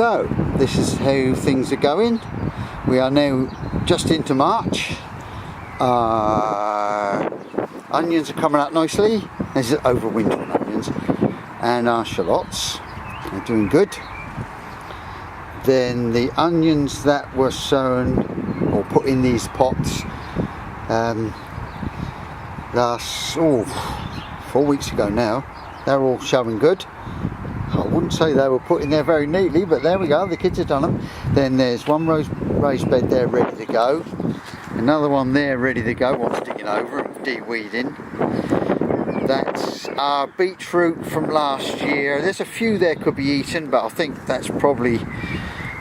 So this is how things are going. We are now just into March. Onions are coming out nicely. This is overwintering onions, and our shallots are doing good. Then the onions that were sown or put in these pots last 4 weeks ago now, they're all showing good. I wouldn't say they were put in there very neatly, but there we go, the kids have done them. Then there's one raised bed there ready to go, another one there ready to go, one's digging over and de-weeding. That's our beetroot from last year. There's a few there could be eaten, but I think that's probably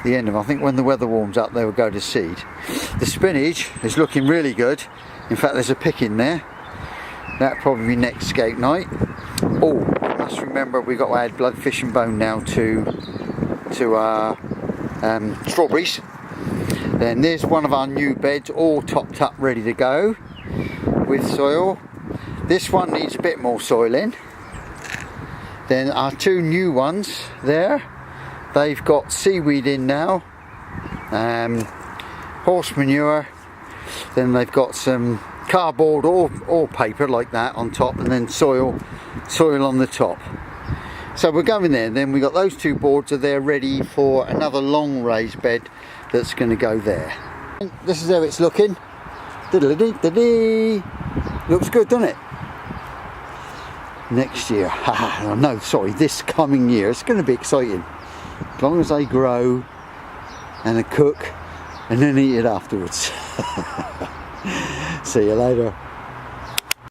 the end of them. I think when the weather warms up they will go to seed. The spinach is looking really good. In fact, there's a pick in there. That'll probably be next scape night. Oh, I must remember we got to add blood, fish and bone now to our strawberries. Then there's one of our new beds all topped up ready to go with soil. This one needs a bit more soil in. Then our two new ones there, they've got seaweed in now, horse manure, then they've got some cardboard or paper like that on top, and then soil on the top. So we're going there. Then we got those two boards are there ready for another long raised bed that's going to go there. This is how it's looking. Looks good, doesn't it? Next year, no, sorry, this coming year, it's going to be exciting. As long as they grow and they cook and then eat it afterwards. See you later.